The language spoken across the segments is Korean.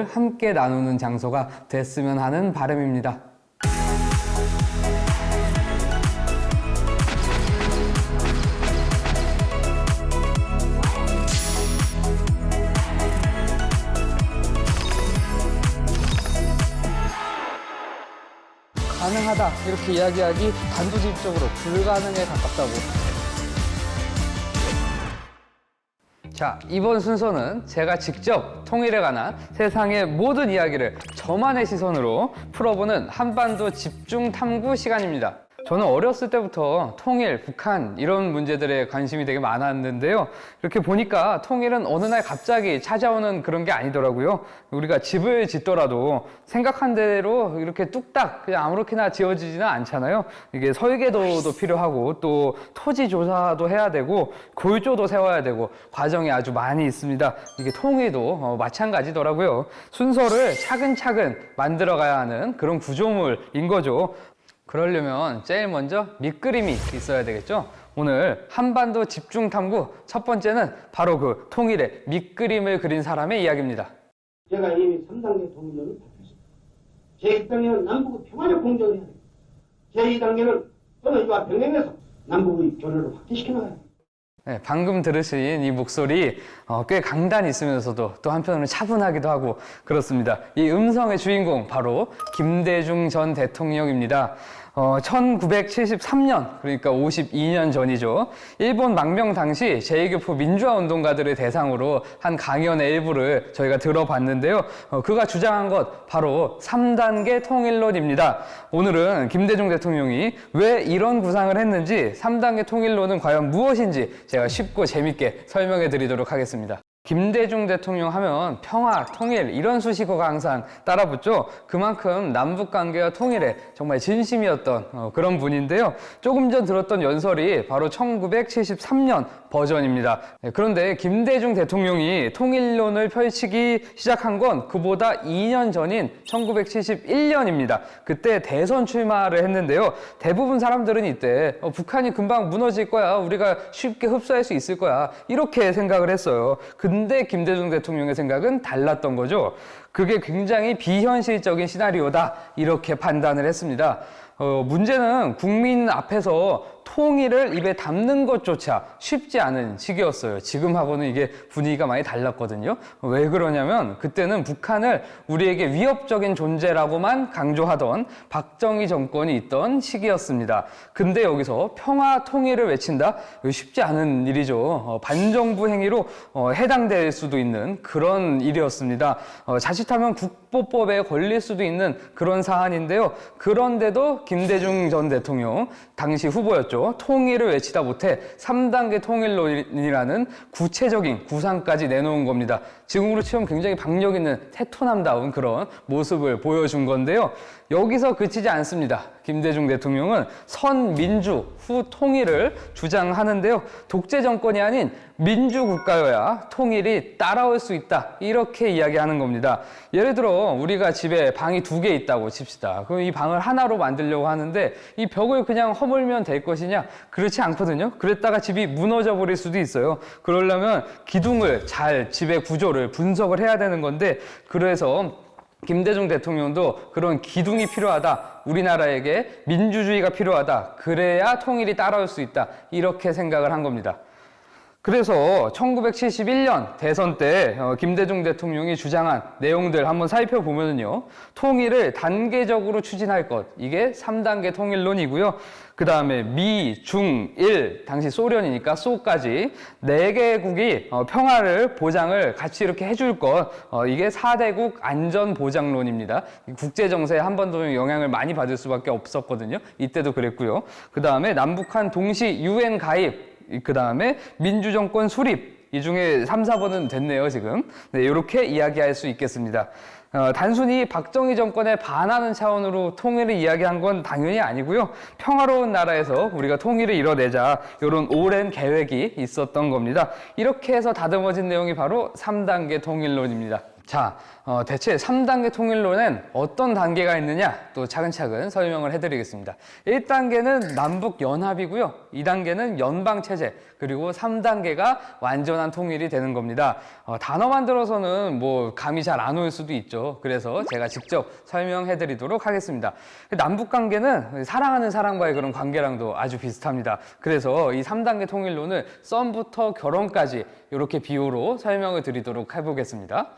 함께 나누는 장소가 됐으면 하는 바람입니다. 가능하다 이렇게 이야기하기 단도직입적으로 불가능에 가깝다고. 자, 이번 순서는 제가 직접 통일에 관한 세상의 모든 이야기를 저만의 시선으로 풀어보는 한반도 집중 탐구 시간입니다. 저는 어렸을 때부터 통일, 북한 이런 문제들에 관심이 되게 많았는데요. 이렇게 보니까 통일은 어느 날 갑자기 찾아오는 그런 게 아니더라고요. 우리가 집을 짓더라도 생각한 대로 이렇게 뚝딱 그냥 아무렇게나 지어지지는 않잖아요. 이게 설계도도 필요하고 또 토지 조사도 해야 되고 골조도 세워야 되고 과정이 아주 많이 있습니다. 이게 통일도 마찬가지더라고요. 순서를 차근차근 만들어가야 하는 그런 구조물인 거죠. 그러려면 제일 먼저 밑그림이 있어야 되겠죠? 오늘 한반도 집중 탐구 첫 번째는 바로 그 통일의 밑그림을 그린 사람의 이야기입니다. 제가 이미 3단계 통일론을 발표했습니다. 제1단계는 남북의 평화적 공존을 해야 됩니다. 제2단계는 번호와 병행해서 남북의 교류를 확대시켜 나가야 됩니다. 네, 방금 들으신 이 목소리 꽤 강단이 있으면서도 또 한편으로는 차분하기도 하고 그렇습니다. 이 음성의 주인공 바로 김대중 전 대통령입니다. 1973년 그러니까 52년 전이죠. 일본 망명 당시 제2교포 민주화 운동가들을 대상으로 한 강연의 일부를 저희가 들어봤는데요. 그가 주장한 것 바로 3단계 통일론입니다. 오늘은 김대중 대통령이 왜 이런 구상을 했는지 3단계 통일론은 과연 무엇인지 제가 쉽고 재밌게 설명해 드리도록 하겠습니다. 김대중 대통령 하면 평화, 통일 이런 수식어가 항상 따라붙죠. 그만큼 남북관계와 통일에 정말 진심이었던 그런 분인데요. 조금 전 들었던 연설이 바로 1973년 버전입니다. 그런데 김대중 대통령이 통일론을 펼치기 시작한 건 그보다 2년 전인 1971년입니다. 그때 대선 출마를 했는데요. 대부분 사람들은 이때 북한이 금방 무너질 거야. 우리가 쉽게 흡수할 수 있을 거야. 이렇게 생각을 했어요. 근데 김대중 대통령의 생각은 달랐던 거죠. 그게 굉장히 비현실적인 시나리오다 이렇게 판단을 했습니다. 문제는 국민 앞에서 통일을 입에 담는 것조차 쉽지 않은 시기였어요. 지금하고는 이게 분위기가 많이 달랐거든요. 왜 그러냐면 그때는 북한을 우리에게 위협적인 존재라고만 강조하던 박정희 정권이 있던 시기였습니다. 근데 여기서 평화 통일을 외친다? 쉽지 않은 일이죠. 반정부 행위로 해당될 수도 있는 그런 일이었습니다. 자칫하면 국보법에 걸릴 수도 있는 그런 사안인데요. 그런데도 김대중 전 대통령 당시 후보였죠. 통일을 외치다 못해 3단계 통일론이라는 구체적인 구상까지 내놓은 겁니다. 지금으로 치면 굉장히 박력 있는 태토남다운 그런 모습을 보여준 건데요. 여기서 그치지 않습니다. 김대중 대통령은 선민주 후 통일을 주장하는데요. 독재 정권이 아닌 민주국가여야 통일이 따라올 수 있다. 이렇게 이야기하는 겁니다. 예를 들어 우리가 집에 방이 2개 있다고 칩시다. 그럼 이 방을 하나로 만들려고 하는데 이 벽을 그냥 허물면 될 것이냐? 그렇지 않거든요. 그랬다가 집이 무너져 버릴 수도 있어요. 그러려면 기둥을 잘 집의 구조를 분석을 해야 되는 건데 그래서 김대중 대통령도 그런 기둥이 필요하다. 우리나라에게 민주주의가 필요하다. 그래야 통일이 따라올 수 있다. 이렇게 생각을 한 겁니다. 그래서 1971년 대선 때 김대중 대통령이 주장한 내용들 한번 살펴보면요. 통일을 단계적으로 추진할 것. 이게 3단계 통일론이고요. 그 다음에 미, 중, 일, 당시 소련이니까 소까지 4개국이 평화를 보장을 같이 이렇게 해줄 것. 이게 4대국 안전보장론입니다. 국제정세에 한 번도 영향을 많이 받을 수밖에 없었거든요. 이때도 그랬고요. 그 다음에 남북한 동시 UN 가입. 그 다음에 민주정권 수립. 이 중에 3, 4번은 됐네요, 지금. 네, 이렇게 이야기할 수 있겠습니다. 단순히 박정희 정권에 반하는 차원으로 통일을 이야기한 건 당연히 아니고요. 평화로운 나라에서 우리가 통일을 이뤄내자 이런 오랜 계획이 있었던 겁니다. 이렇게 해서 다듬어진 내용이 바로 3단계 통일론입니다. 자, 대체 3단계 통일론엔 어떤 단계가 있느냐 또 차근차근 설명을 해드리겠습니다. 1단계는 남북 연합이고요. 2단계는 연방체제, 그리고 3단계가 완전한 통일이 되는 겁니다. 단어만 들어서는 뭐 감이 잘 안 올 수도 있죠. 그래서 제가 직접 설명해드리도록 하겠습니다. 남북 관계는 사랑하는 사람과의 그런 관계랑도 아주 비슷합니다. 그래서 이 3단계 통일론을 썸부터 결혼까지 이렇게 비유로 설명을 드리도록 해보겠습니다.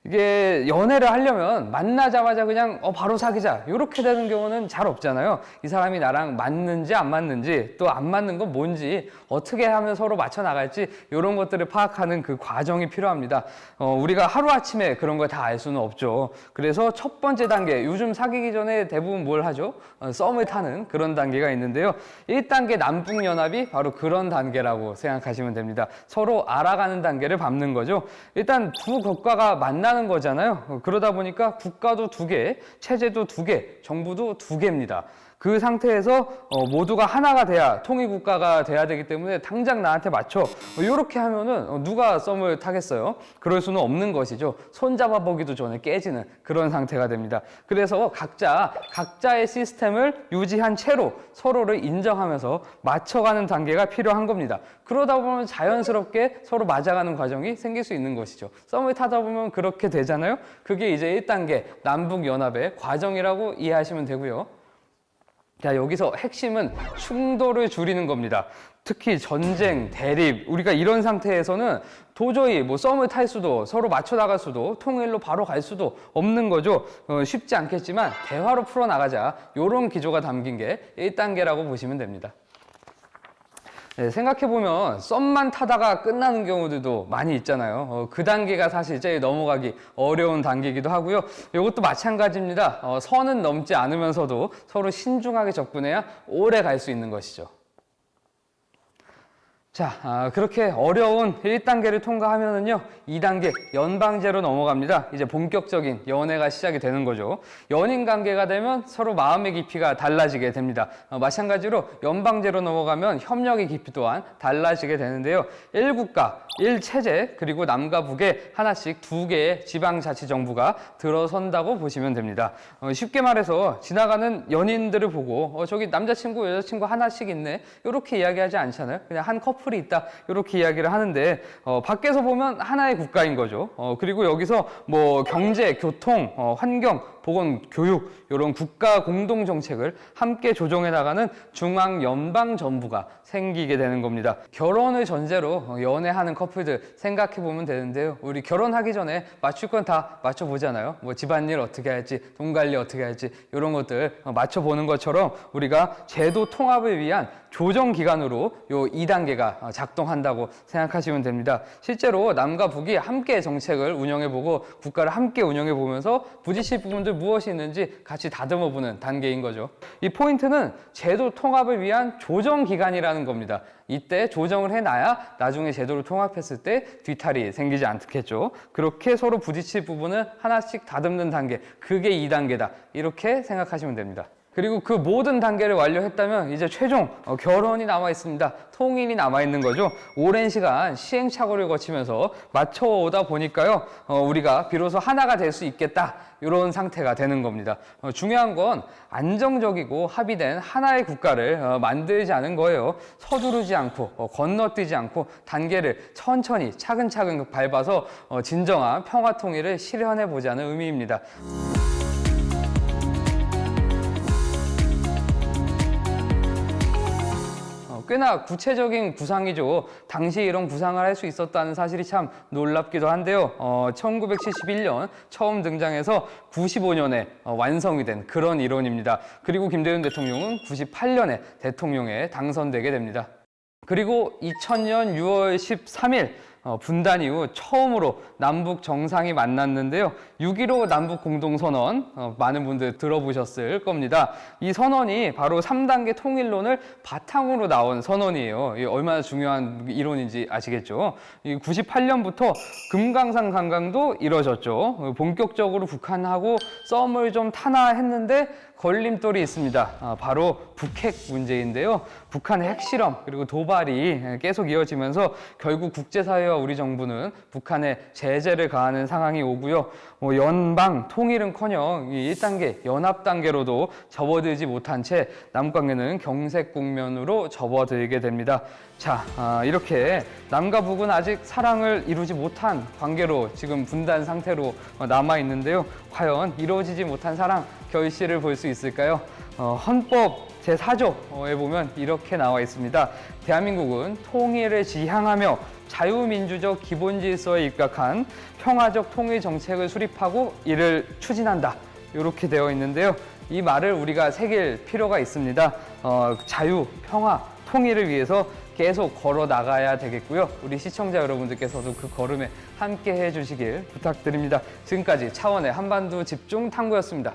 이게 연애를 하려면 만나자마자 그냥 바로 사귀자 이렇게 되는 경우는 잘 없잖아요. 이 사람이 나랑 맞는지 안 맞는지, 또 안 맞는 건 뭔지, 어떻게 하면 서로 맞춰 나갈지 이런 것들을 파악하는 그 과정이 필요합니다. 우리가 하루아침에 그런 걸 다 알 수는 없죠. 그래서 첫 번째 단계, 요즘 사귀기 전에 대부분 뭘 하죠? 썸을 타는 그런 단계가 있는데요. 1단계 남북연합이 바로 그런 단계라고 생각하시면 됩니다. 서로 알아가는 단계를 밟는 거죠. 일단 두 국가가 만나는 거잖아요. 그러다 보니까 국가도 2개, 체제도 2개, 정부도 2개입니다. 그 상태에서 모두가 하나가 돼야 통일국가가 돼야 되기 때문에 당장 나한테 맞춰 이렇게 하면은 누가 썸을 타겠어요? 그럴 수는 없는 것이죠. 손잡아 보기도 전에 깨지는 그런 상태가 됩니다. 그래서 각자의 시스템을 유지한 채로 서로를 인정하면서 맞춰가는 단계가 필요한 겁니다. 그러다 보면 자연스럽게 서로 맞아가는 과정이 생길 수 있는 것이죠. 썸을 타다 보면 그렇게 되잖아요. 그게 이제 1단계 남북연합의 과정이라고 이해하시면 되고요. 자, 여기서 핵심은 충돌을 줄이는 겁니다. 특히 전쟁, 대립, 우리가 이런 상태에서는 도저히 뭐 썸을 탈 수도, 서로 맞춰 나갈 수도, 통일로 바로 갈 수도 없는 거죠. 쉽지 않겠지만 대화로 풀어나가자, 이런 기조가 담긴 게 1단계라고 보시면 됩니다. 네, 생각해보면 썸만 타다가 끝나는 경우들도 많이 있잖아요. 그 단계가 사실 제일 넘어가기 어려운 단계이기도 하고요. 이것도 마찬가지입니다. 선은 넘지 않으면서도 서로 신중하게 접근해야 오래 갈 수 있는 것이죠. 자, 그렇게 어려운 1단계를 통과하면은요, 2단계 연방제로 넘어갑니다. 이제 본격적인 연애가 시작이 되는 거죠. 연인 관계가 되면 서로 마음의 깊이가 달라지게 됩니다. 마찬가지로 연방제로 넘어가면 협력의 깊이 또한 달라지게 되는데요. 1국가, 1체제, 그리고 남과 북에 하나씩 2개의 지방자치정부가 들어선다고 보시면 됩니다. 쉽게 말해서 지나가는 연인들을 보고 저기 남자친구, 여자친구 하나씩 있네, 이렇게 이야기하지 않잖아요. 그냥 한 커플이 있다, 이렇게 이야기를 하는데 밖에서 보면 하나의 국가인 거죠. 그리고 여기서 뭐 경제, 교통, 환경, 보건, 교육 이런 국가 공동 정책을 함께 조정해 나가는 중앙 연방 정부가 생기게 되는 겁니다. 결혼을 전제로 연애하는 커플들 생각해 보면 되는데요. 우리 결혼하기 전에 맞출 건 다 맞춰 보잖아요. 뭐 집안일 어떻게 할지, 돈 관리 어떻게 할지 이런 것들 맞춰 보는 것처럼 우리가 제도 통합을 위한 조정 기관으로 요 2단계가 작동한다고 생각하시면 됩니다. 실제로 남과 북이 함께 정책을 운영해보고 국가를 함께 운영해보면서 부딪힐 부분들 무엇이 있는지 같이 다듬어보는 단계인 거죠. 이 포인트는 제도 통합을 위한 조정 기관이라는 겁니다. 이때 조정을 해놔야 나중에 제도를 통합했을 때 뒤탈이 생기지 않겠죠. 그렇게 서로 부딪힐 부분을 하나씩 다듬는 단계, 그게 2단계다. 이렇게 생각하시면 됩니다. 그리고 그 모든 단계를 완료했다면 이제 최종 결혼이 남아 있습니다. 통일이 남아 있는 거죠. 오랜 시간 시행착오를 거치면서 맞춰오다 보니까요, 우리가 비로소 하나가 될 수 있겠다, 이런 상태가 되는 겁니다. 중요한 건 안정적이고 합의된 하나의 국가를 만들지 않은 거예요. 서두르지 않고 건너뛰지 않고 단계를 천천히 차근차근 밟아서 진정한 평화 통일을 실현해 보자는 의미입니다. 꽤나 구체적인 구상이죠. 당시 이런 구상을 할 수 있었다는 사실이 참 놀랍기도 한데요. 1971년 처음 등장해서 95년에 완성이 된 그런 이론입니다. 그리고 김대중 대통령은 98년에 대통령에 당선되게 됩니다. 그리고 2000년 6월 13일 분단 이후 처음으로 남북 정상이 만났는데요. 6.15 남북 공동선언, 많은 분들 들어보셨을 겁니다. 이 선언이 바로 3단계 통일론을 바탕으로 나온 선언이에요. 이게 얼마나 중요한 이론인지 아시겠죠? 98년부터 금강산 관광도 이뤄졌죠. 본격적으로 북한하고 썸을 좀 타나 했는데 걸림돌이 있습니다. 바로 북핵 문제인데요. 북한의 핵실험 그리고 도발이 계속 이어지면서 결국 국제사회와 우리 정부는 북한에 제재를 가하는 상황이 오고요. 연방 통일은커녕 1단계 연합 단계로도 접어들지 못한 채 남북관계는 경색 국면으로 접어들게 됩니다. 자, 이렇게 남과 북은 아직 사랑을 이루지 못한 관계로 지금 분단 상태로 남아 있는데요. 과연 이루어지지 못한 사랑 결실을 볼 수 있을까요? 헌법 제4조에 보면 이렇게 나와 있습니다. 대한민국은 통일을 지향하며 자유민주적 기본 질서에 입각한 평화적 통일 정책을 수립하고 이를 추진한다. 이렇게 되어 있는데요. 이 말을 우리가 새길 필요가 있습니다. 자유, 평화, 통일을 위해서 계속 걸어 나가야 되겠고요. 우리 시청자 여러분들께서도 그 걸음에 함께 해주시길 부탁드립니다. 지금까지 차원의 한반도 집중 탐구였습니다.